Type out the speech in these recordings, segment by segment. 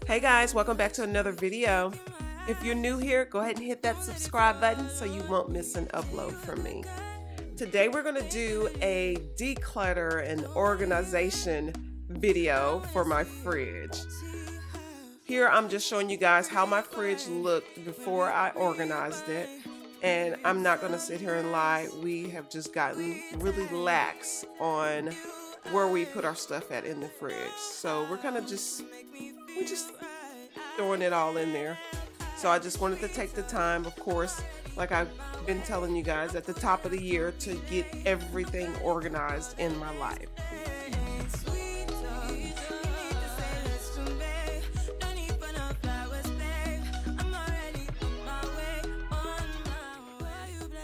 Hey guys, welcome back to another video. If you're new here, go ahead and hit that subscribe button so you won't miss an upload from me. Today we're going to do a declutter and organization video for my fridge. Here I'm just showing you guys how my fridge looked before I organized it. And I'm not going to sit here and lie, we have just gotten really lax on where we put our stuff at in the fridge. So we're kind of just throwing it all in there. So I just wanted to take the time, of course, like I've been telling you guys at the top of the year, to get everything organized in my life.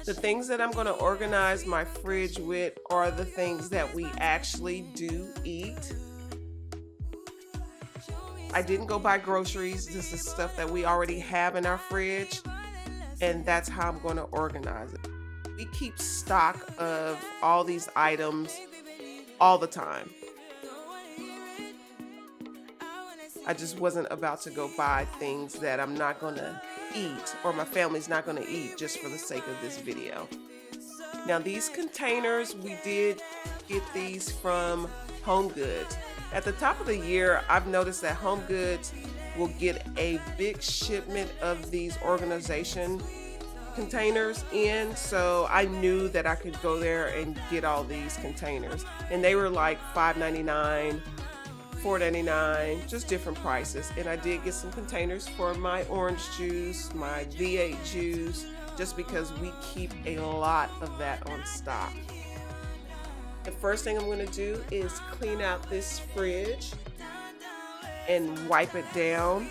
The things that I'm going to organize my fridge with are the things that we actually do eat. I didn't go buy groceries. This is stuff that we already have in our fridge, and that's how I'm going to organize it. We keep stock of all these items all the time. I just wasn't about to go buy things that I'm not going to eat, or my family's not going to eat, just for the sake of this video. Now these containers, we did get these from HomeGoods. At the top of the year, I've noticed that HomeGoods will get a big shipment of these organization containers in, so I knew that I could go there and get all these containers, and they were like $5.99, $4.99, just different prices. And I did get some containers for my orange juice, my V8 juice, just because we keep a lot of that on stock. The first thing I'm going to do is clean out this fridge and wipe it down.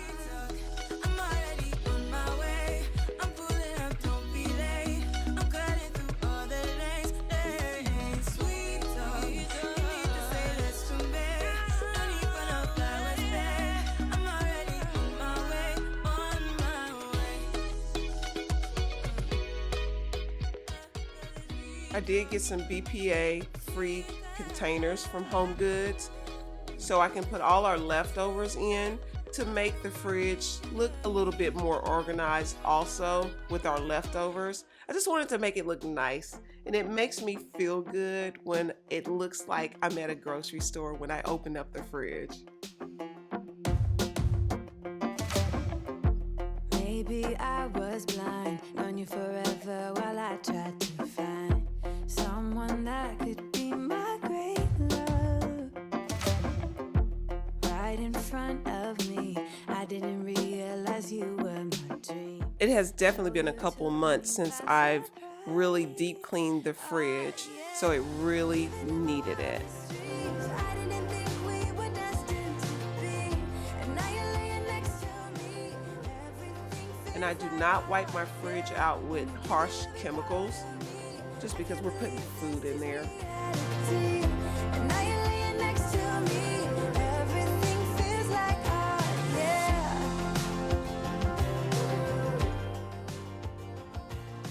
I did get some BPA-free containers from HomeGoods, so I can put all our leftovers in to make the fridge look a little bit more organized also with our leftovers. I just wanted to make it look nice, and it makes me feel good when it looks like I'm at a grocery store when I open up the fridge. Maybe I was blind, known you forever while I tried to find someone that could be my great love. Right in front of me, I didn't realize you were my dream. It has definitely been a couple months since I've really deep cleaned the fridge, so it really needed it. And I do not wipe my fridge out with harsh chemicals, just because we're putting food in there.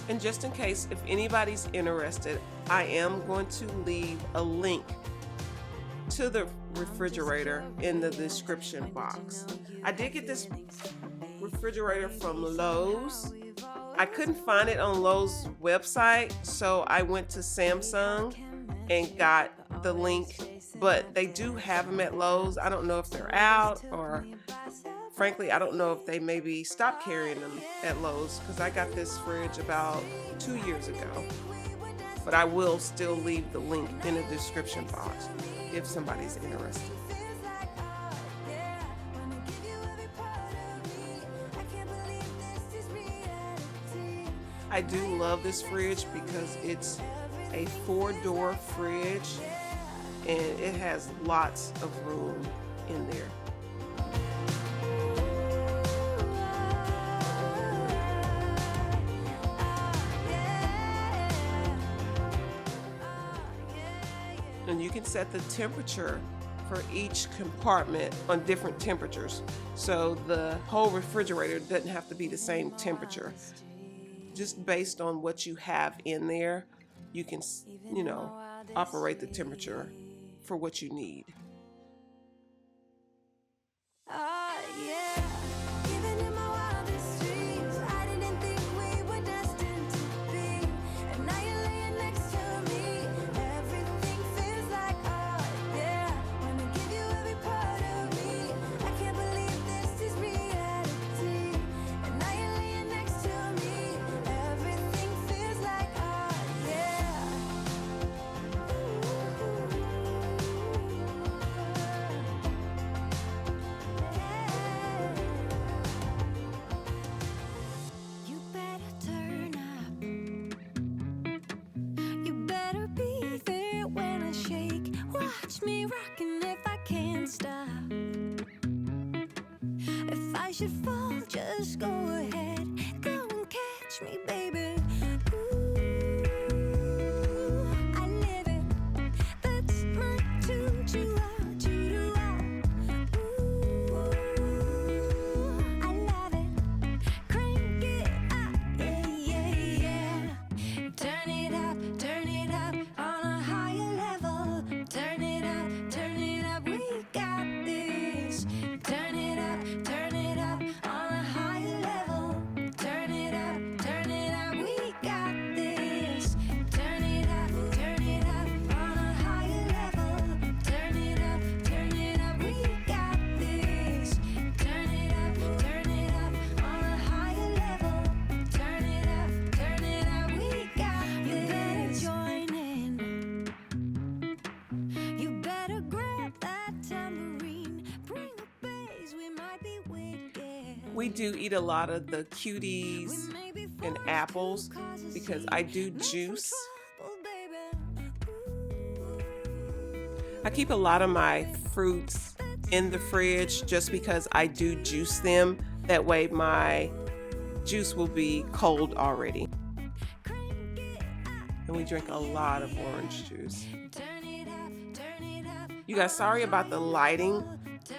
And just in case, if anybody's interested, I am going to leave a link to the refrigerator in the description box. I did get this refrigerator from Lowe's. I couldn't find it on Lowe's website, so I went to Samsung and got the link, but they do have them at Lowe's. I don't know if they're out, or frankly, I don't know if they maybe stopped carrying them at Lowe's, because I got this fridge about 2 years ago. But I will still leave the link in the description box if somebody's interested. I do love this fridge because it's a 4-door fridge and it has lots of room in there. And you can set the temperature for each compartment on different temperatures, so the whole refrigerator doesn't have to be the same temperature. Just based on what you have in there, you can, operate the temperature for what you need. should fall, just go ahead. Go and catch me, baby. Ooh, I live it. That's my tune to out, to out. Ooh, I love it. Crank it up, yeah, yeah, yeah. Turn it up on a higher level. Turn it up, we got this. Turn it up on a higher level. Turn it up, we got this. Turn it up on a higher level. Turn it up, we got this. Turn it up on a higher level. Turn it up, we got this. You better join in. You better grab that tambourine. Bring the bass, we might be wicked. We do eat a lot of the cuties and apples because I do juice. I keep a lot of my fruits in the fridge just because I do juice them. That way my juice will be cold already. And we drink a lot of orange juice. You guys, sorry about the lighting.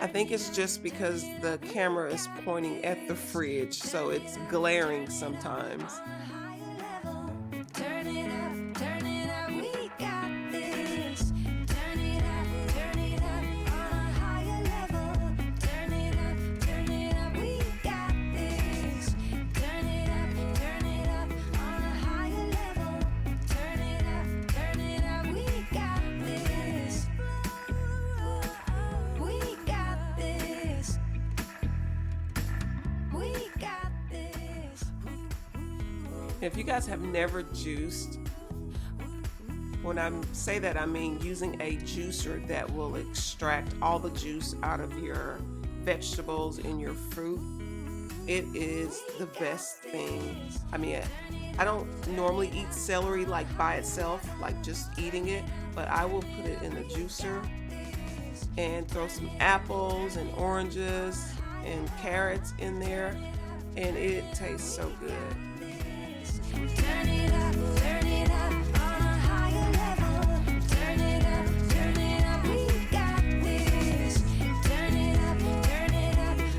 I think it's just because the camera is pointing at the fridge, so it's glaring sometimes. Turn it up, we got this. Turn it up on a higher level. Turn it up, we got this. Turn it up on a higher level. Turn it up, we got this. We got this. We got this. If you guys have never juiced, when I say that, I mean using a juicer that will extract all the juice out of your vegetables and your fruit. It is the best thing. I mean, I don't normally eat celery like by itself, like just eating it, but I will put it in a juicer and throw some apples and oranges and carrots in there, and it tastes so good. Turn it up on a higher level. Turn it up, we got this. Turn it up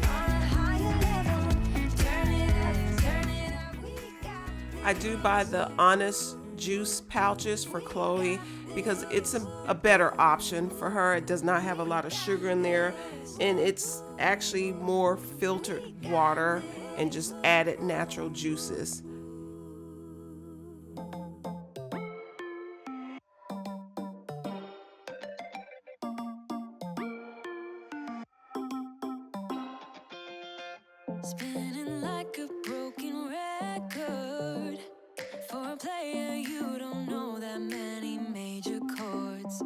on a higher level. Turn it up, we got this. I do buy the Honest juice pouches for Chloe because it's a better option for her. It does not have a lot of sugar in there, and it's actually more filtered water and just added natural juices. Spinning like a broken record. For a player, you don't know that many major chords.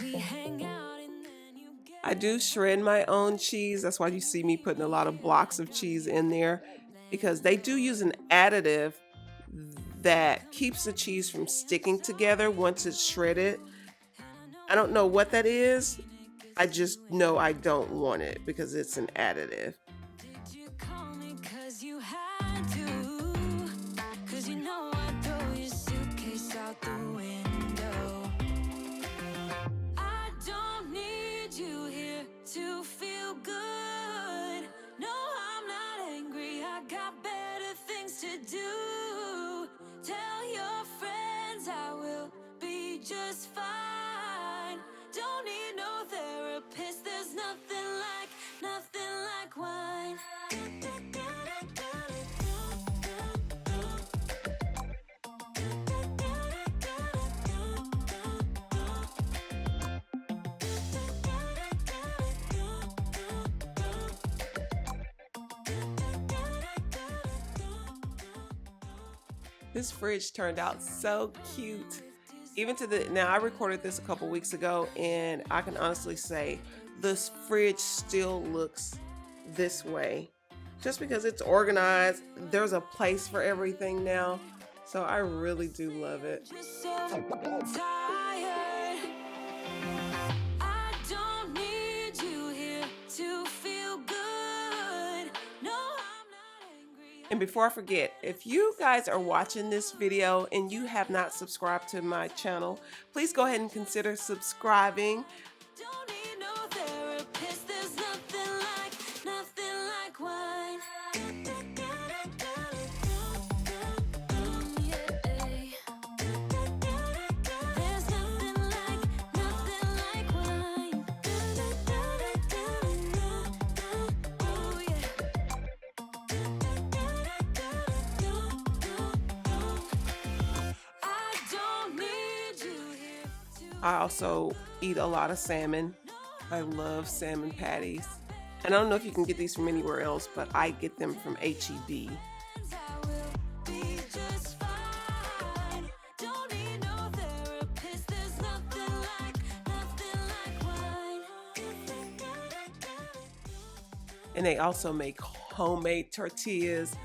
We hang out and then you get. I do shred my own cheese. That's why you see me putting a lot of blocks of cheese in there, because they do use an additive that keeps the cheese from sticking together once it's shredded. I don't know what that is. I just know I don't want it because it's an additive. Did you call me 'cause you had to? 'Cause you know I'd throw your suitcase out the window. I don't need you here to feel good. No, I'm not angry. I got better things to do. Tell your friends I will be just fine. Don't need no therapist. There's nothing like wine. This fridge turned out so cute. Even to the, now I recorded this a couple weeks ago, and I can honestly say this fridge still looks this way. Just because it's organized, there's a place for everything now. So I really do love it. You're so tired. I don't need you here to feel good. And before I forget, if you guys are watching this video and you have not subscribed to my channel, please go ahead and consider subscribing. Don't need no therapist. There's nothing like wine. There's nothing like wine. Oh yeah. I don't need you here to. I also eat a lot of salmon. I love salmon patties. And I don't know if you can get these from anywhere else, but I get them from HEB. I will be just fine. Don't need no therapist. There's nothing like wine. And they also make homemade tortillas,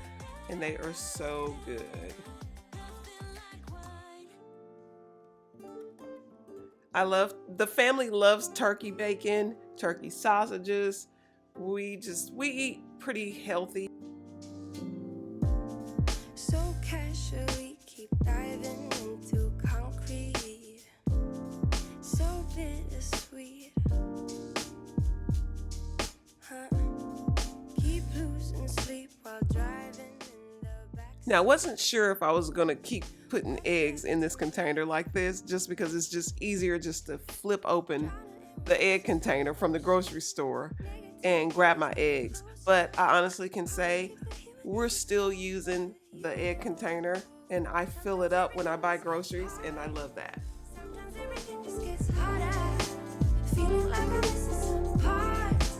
and they are so good. The family loves turkey bacon, turkey sausages. We eat pretty healthy. So casually keep diving into concrete. So bittersweet. Huh? Keep losing sleep while driving in the back. Now, I wasn't sure if I was gonna keep putting eggs in this container like this, just because it's just easier just to flip open the egg container from the grocery store and grab my eggs. But I honestly can say we're still using the egg container, and I fill it up when I buy groceries, and I love that. Sometimes everything just gets harder. Feeling like I'm missing some parts.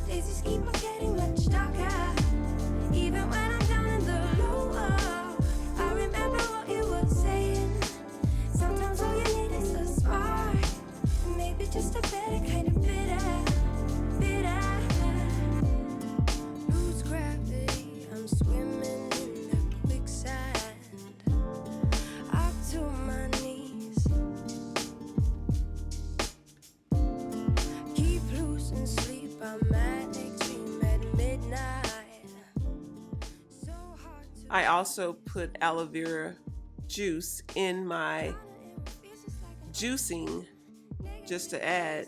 Days just keep on getting much darker. Even when I'm down in the lower, I remember what you were saying. Sometimes all you need is a spark. Maybe just a better kind of bitter. Lose gravity. I'm swimming in the quicksand. Up to my knees. Keep losing sleep. I'm at extreme at midnight. So hard to I also put aloe vera juice in my juicing just to add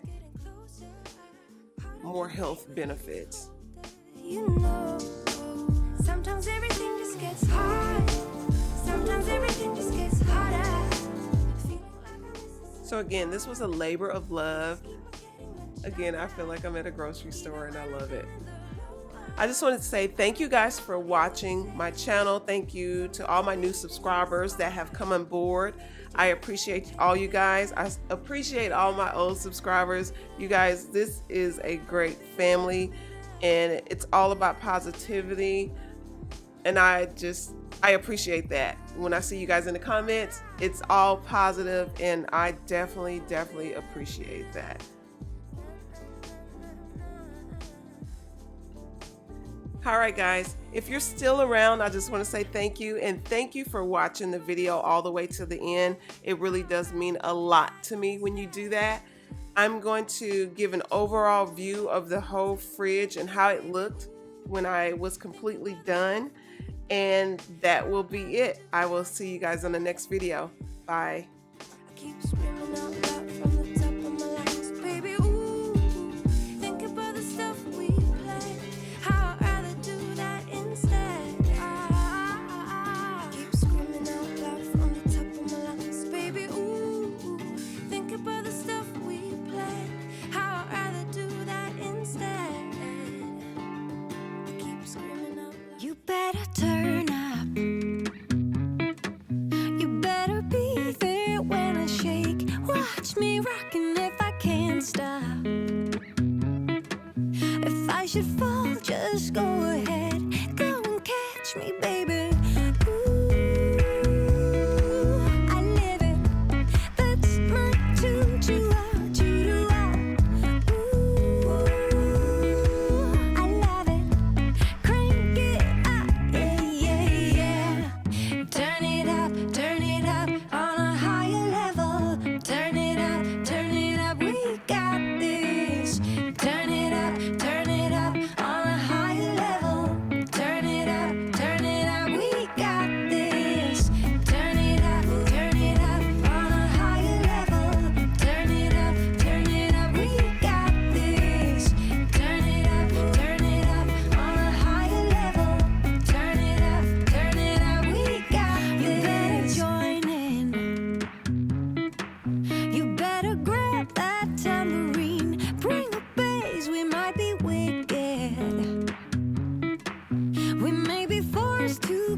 more health benefits. you know. Sometimes everything just gets hard. Sometimes everything just gets harder. Feeling like I'm missing So again, this was a labor of love. Again, I feel like I'm at a grocery store and I love it. I just wanted to say thank you guys for watching my channel. Thank you to all my new subscribers that have come on board. I appreciate all you guys. I appreciate all my old subscribers. You guys, this is a great family, and it's all about positivity. And I appreciate that. When I see you guys in the comments, it's all positive, and I definitely appreciate that. All right, guys, if you're still around, I just want to say thank you, and thank you for watching the video all the way to the end. It really does mean a lot to me when you do that. I'm going to give an overall view of the whole fridge and how it looked when I was completely done, and that will be it. I will see you guys on the next video. Bye. I keep screaming out loud from the top of my lungs, baby. Ooh, think about the stuff we planned. How I'd rather do that instead. I keep screaming out loud from the top of my lungs, baby. Ooh, think about the stuff we planned. How I'd rather do that instead. I keep screaming out loud. You better turn up. You better be there when I shake.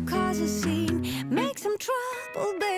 cause a scene, make some trouble, baby.